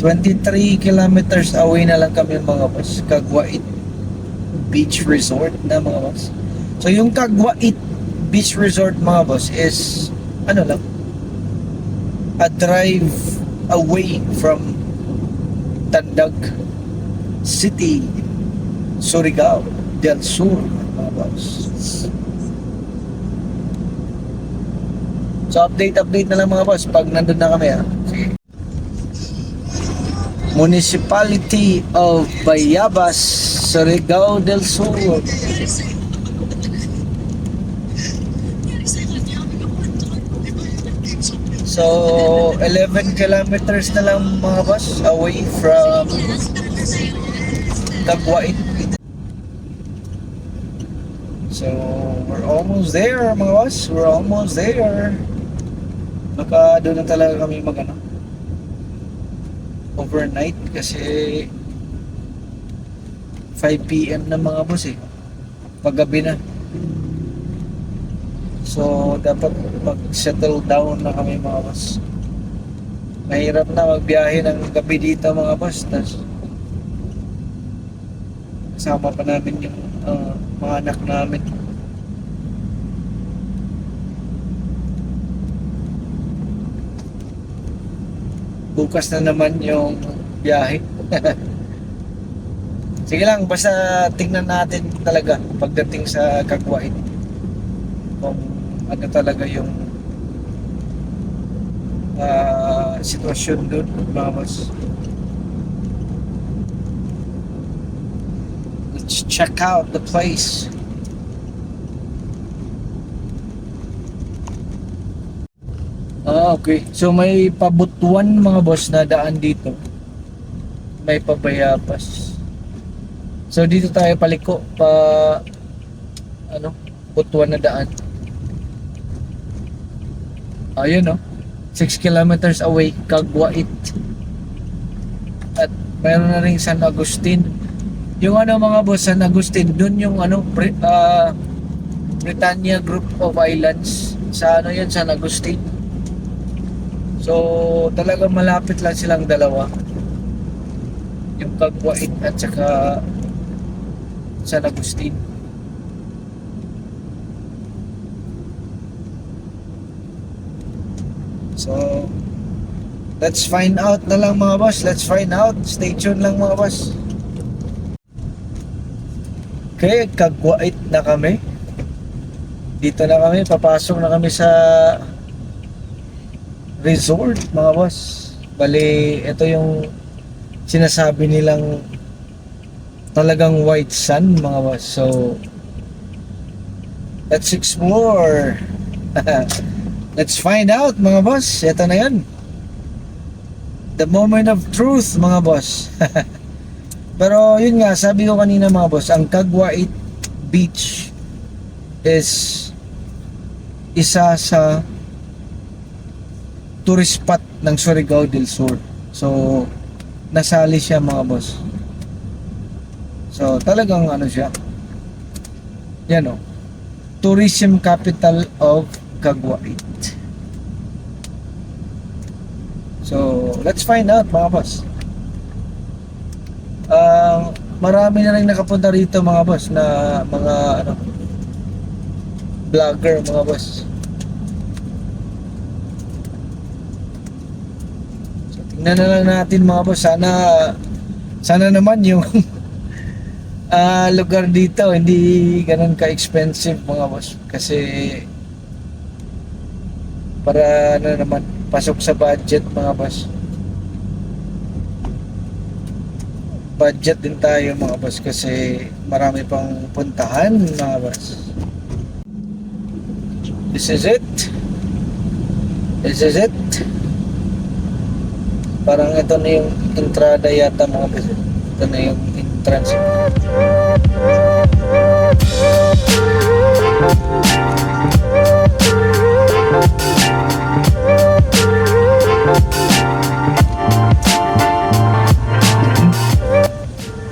23 kilometers away na lang kami mga boss. Caguait Beach Resort na mga boss. So yung Caguait Beach Resort mga boss is ano lang, a drive away from Tandag City, Surigao del Sur mga boss. So update na lang mga boss pag nandun na kami ha. Sige. Municipality of Bayabas, Surigao del Sur. So 11 kilometers na lang mga boss away from Caguait. So we're almost there mga boss. We're almost there. Baka doon na talaga kami overnight kasi 5 PM na mga boss paggabi na. So dapat mag-settle down na kami mga boss. Mahirap na magbiyahe ng gabi dito mga boss. Tas kasama pa namin yung mga anak namin. Bukas na naman yung biyahe. Sige lang, basta tingnan natin talaga pagdating sa Caguait kung ano talaga yung sitwasyon doon mga boss. Let's check out the place. Okay. So may pabutuan mga boss na daan dito. May pabayabas. So dito tayo paliko pa butuan na daan. Ayun 6 kilometers away Caguait. At mayroon na ring San Agustin. Yung mga boss, San Agustin, dun yung Britannia Group of Islands. Sa yan, San Agustin. So talagang malapit lang silang dalawa, yung Caguait at saka San Agustin. So let's find out na lang mga boss. Let's find out. Stay tuned lang mga boss. Okay, Caguait na kami. Dito na kami, papasok na kami sa resort mga boss. Bali, ito yung sinasabi nilang talagang white sand mga boss. So let's explore. Let's find out mga boss. Ito na yan, the moment of truth mga boss. Pero yun nga, sabi ko kanina mga boss, ang Caguait Beach is isa sa tourist spot ng Surigao del Sur. So nasali siya mga boss. So talagang siya, yan tourism capital of Caguait. So let's find out mga boss. Marami na rin nakapunta rito mga boss na mga vlogger mga boss. Tingnan na lang natin mga boss. Sana naman yung lugar dito hindi ganun ka-expensive mga boss. Kasi para naman pasok sa budget mga boss. Budget din tayo mga boss kasi marami pang puntahan mga boss. This is it. Parang ito na yung entrada yata mga boss. Ito na yung entrance.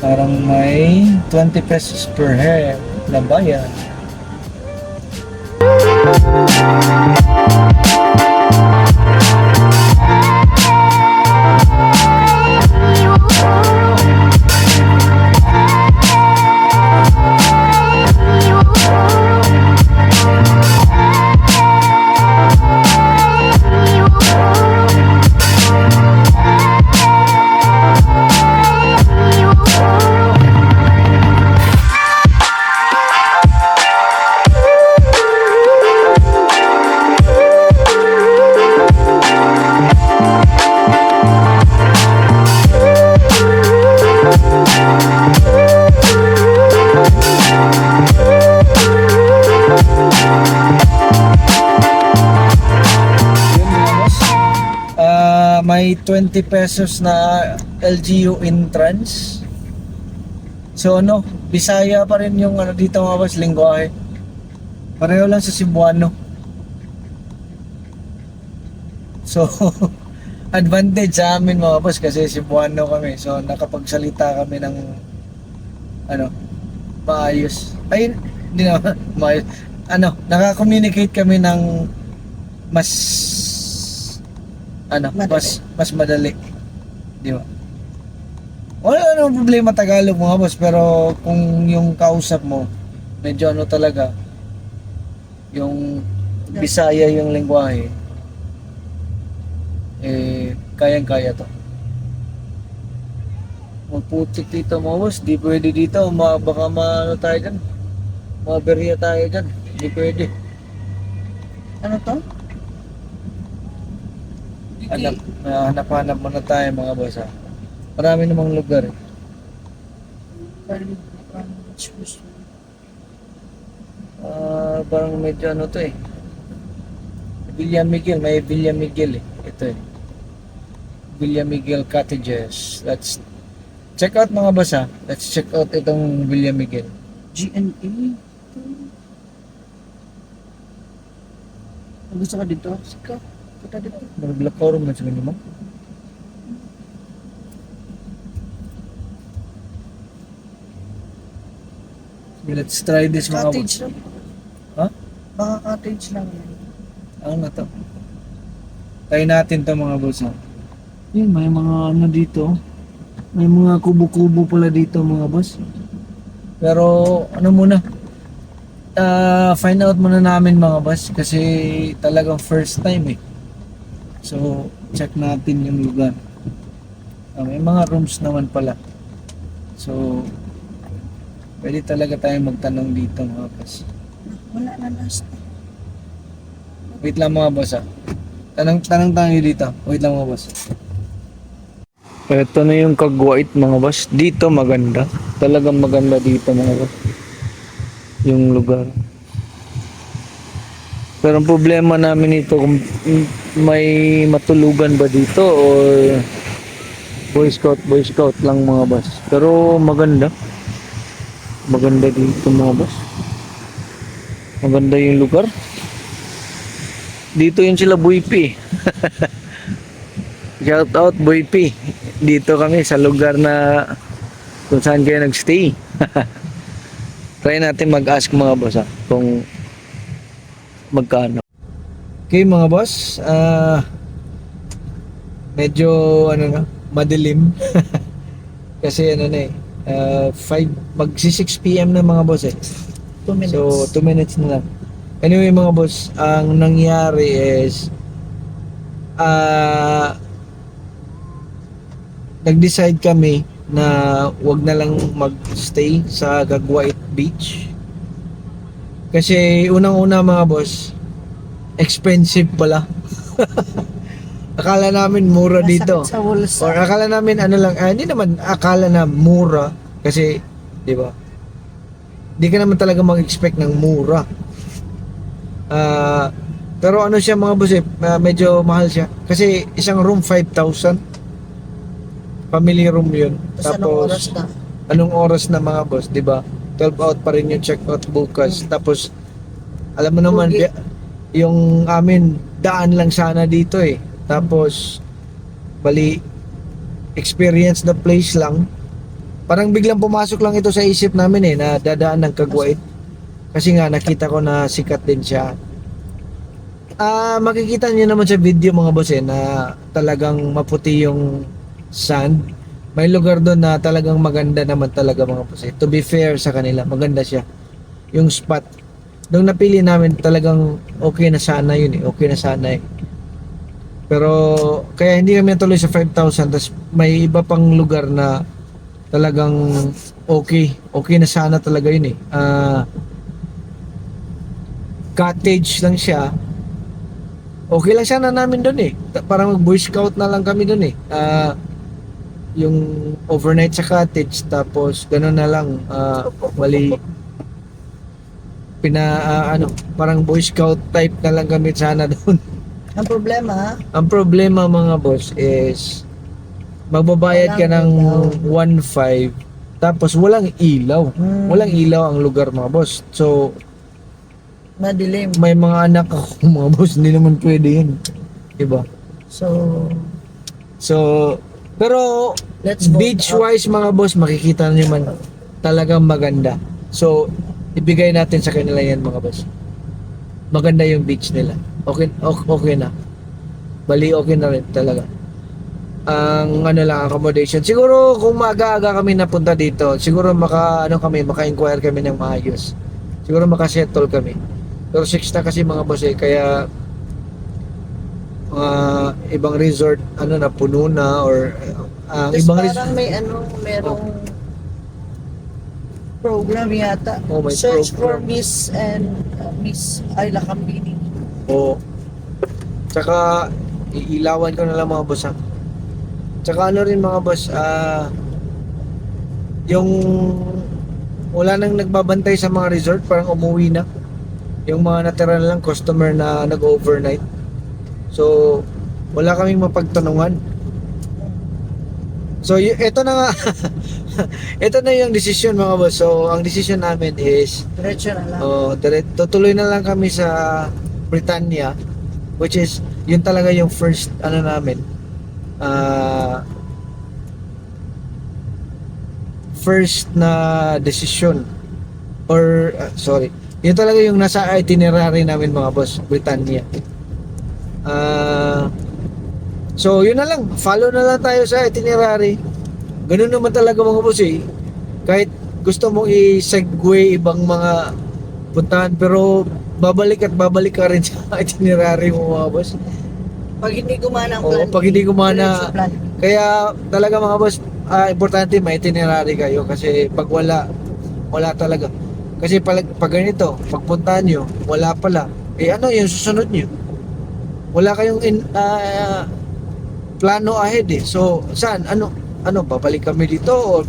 Parang may 20 pesos per head na bayan. may 20 pesos na LGU entrance. So ano, Bisaya pa rin yung ano dito mga boss, lingwahe. Pareho lang sa Cebuano. So advantage sa amin mga boss kasi Cebuano kami. So nakapagsalita kami ng ano, maayos. Ay, hindi na maayos. Ano, nakaka-communicate kami ng mas Madali. mas madali. Di ba? Wala namang problema Tagalog mga boss, pero kung yung kausap mo, medyo ano talaga, yung Bisaya yung lengguwahe, kayang-kaya to. Magputik dito mga boss, di pwede dito, baka maano tayo dyan, maberya tayo dyan, di pwede. Ano to? Hanap-hanap muna tayo mga boss ha. Marami namang lugar eh. Parang medyo ano to eh. Villa Miguel, may Villa Miguel eh. Ito eh. Villa Miguel Cottages. Let's check out mga boss ha. Let's check out itong Villa Miguel. GNA. Kung gusto ka dito, sika. Punta dito. Maglakaw rin man sa ganyan mo. Let's try this mga boss. Cottage lang. Ha? Baka cottage lang. Ano na to? Try natin to mga boss ha. Yun, may mga ano dito. May mga kubo-kubo pala dito mga boss. Pero ano muna? Find out muna namin mga boss kasi talagang first time eh. So check natin yung lugar. May mga rooms naman pala. So pwede talaga tayong magtanong dito mga boss. Wala na last. Wait lang mga boss ah. Tanong tayo dito. Wait lang mga boss. Ito na yung Kagwait mga boss. Dito maganda. Talagang maganda dito mga boss. Yung lugar. Pero ang problema namin ito kung may matulugan ba dito or Boy Scout lang mga boss. Pero maganda. Maganda dito mga boss. Maganda yung lugar. Dito yun sila Boy P. Shout out Boy P. Dito kami sa lugar na kung saan kayo nagstay. Try natin mag-ask mga boss ha, kung magkano. Okay mga boss, medyo ano na, madilim. Kasi ano na eh, 6 PM na mga boss eh. 2 minutes. So 2 minutes na lang. Anyway mga boss, ang nangyari is nag-decide kami na wag na lang mag-stay sa Kagwait Beach. Kasi unang-una mga boss, expensive pala. Akala namin mura dito. Sa bulsa. Or akala namin ano lang, hindi naman akala na mura kasi 'di ba? Hindi ka naman talaga mag-expect ng mura. Pero ano siya mga boss, medyo mahal siya. Kasi isang room 5,000. Family room 'yun. Tapos anong oras na? Anong oras na mga boss, 'di ba? 12 out pa rin yung check out bukas. Tapos alam mo naman Okay. yung amin daan lang sana dito eh. Tapos bali experience the place lang. Parang biglang pumasok lang ito sa isip namin eh na dadaan ng Kagwait. Kasi nga nakita ko na sikat din siya. Makikita niyo naman sa video mga boss eh na talagang maputi yung sand. May lugar doon na talagang maganda naman talaga mga boss eh. To be fair sa kanila, maganda siya. Yung spot. Nung napili namin talagang okay na sana yun eh. Okay na sana eh. Pero kaya hindi kami natuloy sa 5,000. Tapos may iba pang lugar na talagang okay. Okay na sana talaga yun eh. Cottage lang siya. Okay lang sana namin doon eh. Parang Boy Scout na lang kami doon eh. Yung overnight sa cottage tapos gano'n na lang wali parang Boy Scout type na lang kami sana doon. Ang problema, Ang problema mga boss is magbabayad ka ng 1.5 tapos walang ilaw. Walang ilaw ang lugar mga boss. So madilim. may mga anak ako mga boss, hindi naman pwede yun. Diba? So, So pero let's vote beach out. wise mga boss, makikita nyo man talagang maganda. So ibigay natin sa kanila yan mga boss. Maganda yung beach nila. Okay na. Bali okay na rin talaga. Ang ano lang accommodation. Siguro kung maaga-aga kami napunta dito, siguro maka-inquire kami ng maayos. Siguro maka-settle kami. Pero 6 na kasi mga boss kaya ibang resort na puno na or ang Tapos ibang parang may merong program yata. Oh, may Search for program. Miss Ayla Cambini. O tsaka iilawan ko na lang mga boss ha. Tsaka ano rin mga boss, yung wala nang nagbabantay sa mga resort, parang umuwi na. Yung mga natira na lang customer na nag-overnight. So wala kaming mapagtanungan. So ito na nga. Ito na yung decision mga boss. So ang decision namin is Diretso na lang. tutuloy na lang kami sa Britannia, which is yun talaga yung first namin, first na decision or sorry, yun talaga yung nasa itinerary namin mga boss, Britannia. So yun na lang, follow na lang tayo sa itinerary. Ganun naman talaga mga boss kahit gusto mong i-segue ibang mga puntahan, pero babalik ka rin sa itinerary mo mga boss. Pag hindi gumana ang Oo, plan. pag hindi gumana. Diretso plan. Kaya talaga mga boss, importante may itinerary kayo kasi pag wala talaga. Kasi pag ganito, pagpuntahan nyo, wala pala. Ano yung susunod nyo? Wala kayong plano ahead So, saan? Babalik kami dito o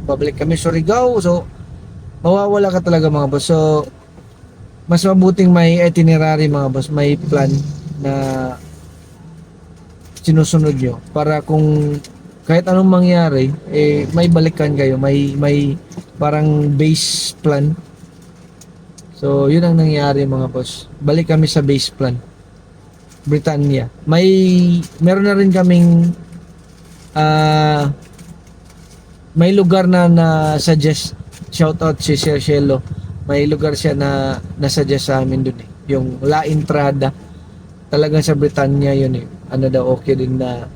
babalik kami Surigao. So, mawawala ka talaga mga boss. So, mas mabuting may itinerary mga boss, may plan na sinusunod nyo para kung kahit anong mangyari may balikan kayo, may parang base plan. So yun ang nangyari mga boss, balik kami sa base plan Britannia. Meron na rin kaming may lugar na suggest, shout out si Sir Shelo. May lugar siya na nasuggest sa amin dun yung La Entrada. Talagang sa Britannia yun daw okay din na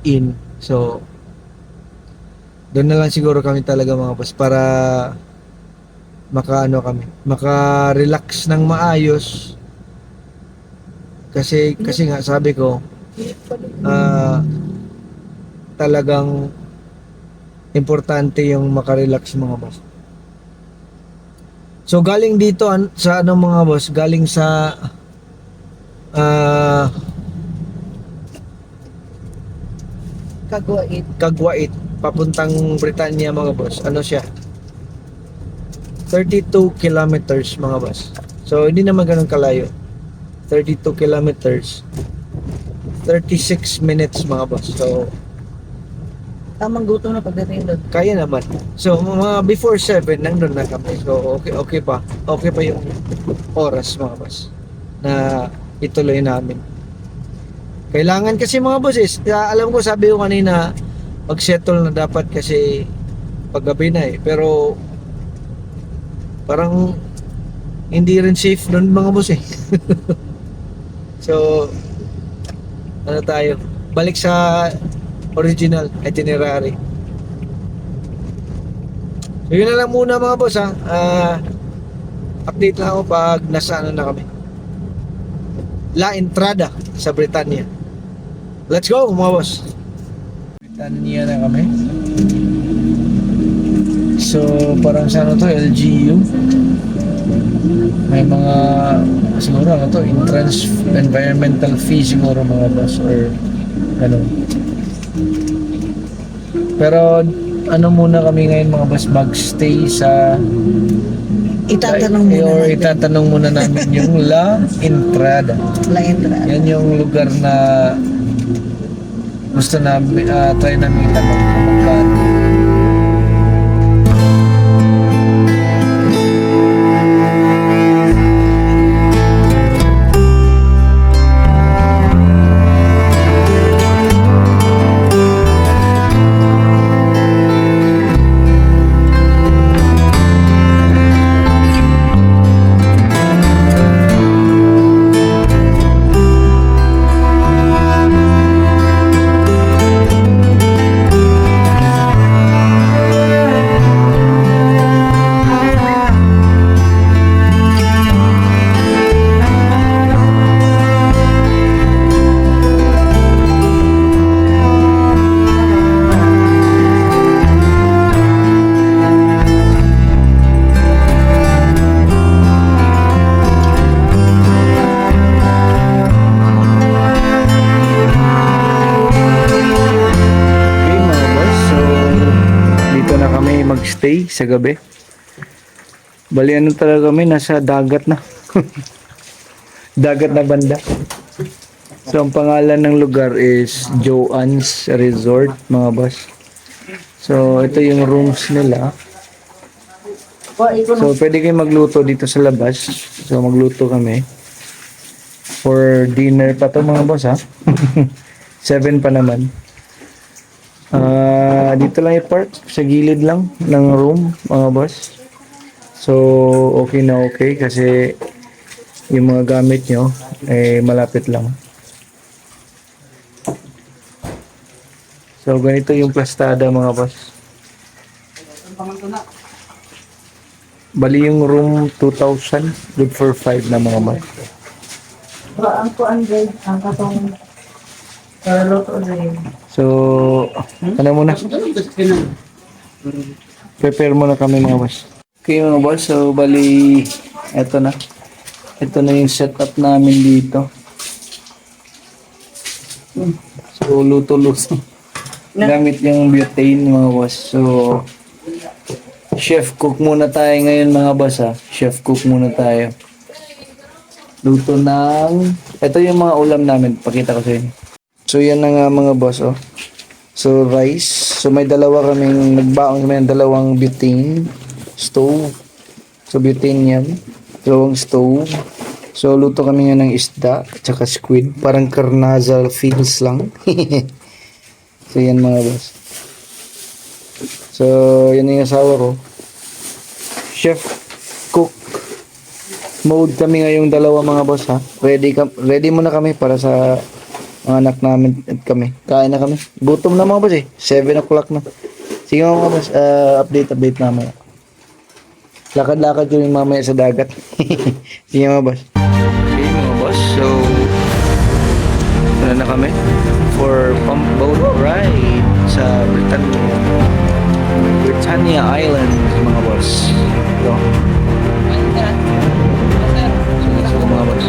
inn. So doon na lang siguro kami talaga mga boss para maka-relax ng maayos. Kasi nga sabi ko talagang importante yung maka-relax mga boss. So galing dito sa mga boss, galing sa Kagwait papuntang Britannia mga boss. Siya? 32 kilometers mga boss. So hindi naman ganun kalayo. 32 kilometers. 36 minutes mga boss. So Tamang gutom na pagdating doon. kaya naman. So mga before 7 nandun na kami. So okay pa. Okay pa yung oras mga boss na ituloy namin. Kailangan kasi mga boss alam ko, sabi ko kanina pag-settle na dapat kasi paggabi na pero parang hindi rin safe doon mga boss So tayo, balik sa original itinerary. So yun na lang muna mga boss update lang ako pag nasa na kami, La Entrada sa Britannia. Let's go mga boss. Britannia na kami. So parang sa to, LGU. May mga siguro entrance environmental fee siguro mga boss or Pero muna kami ngayon mga boss, magstay sa Itatanong muna or natin. itatanong muna namin yung La Entrada. La Entrada. Yan yung lugar na gusto namin, try namin itanong kung magkano. Okay mga boss, so dito na kami magstay sa gabi. Bali ano talaga kami, nasa dagat na. Dagat na banda. So ang pangalan ng lugar is Joanne's Resort mga boss. So ito yung rooms nila. So pwede kayo magluto dito sa labas. So magluto kami. For dinner pa to mga boss ha. 7 pa naman. Dito lang i-park sa gilid lang ng room mga boss. So okay na okay kasi yung mga gamit nyo eh malapit lang. So ganito yung plastada mga boss. Bali yung room 2,000, good for 5 na mga boss. Ang kuan guys, ang katong luto rin. So ano muna? Prepare muna kami mga boss. Okay mga boss, so bali eto na. Ito na yung setup namin dito. So luto-luto. Gamit yung butane mga boss. So chef cook muna tayo ngayon mga boss ha. Chef cook muna tayo. Luto ng... Ito yung mga ulam namin. Pakita ko sa inyo. So yan na nga mga boss oh. So rice. So may dalawa kaming nagbaon kami ng dalawang butane stove. So butane yan. Dalawang stove. So luto kami nga ng isda at saka squid. Parang carnazal feels lang. So yan mga boss. So yan yung asawa ko. Chef cook mode kami ngayong dalawa mga boss ha. Ready muna kami para sa mga anak namin at kami. Kain na kami. Gutom na mga boss eh. 7 o'clock na. Sige mga boss, update namin. Lakad-lakad yung mamaya sa dagat. Sige mga boss. Okay mga boss, so ano na kami for pump boat ride sa Britannia Island mga boss. Ito. So mga boss.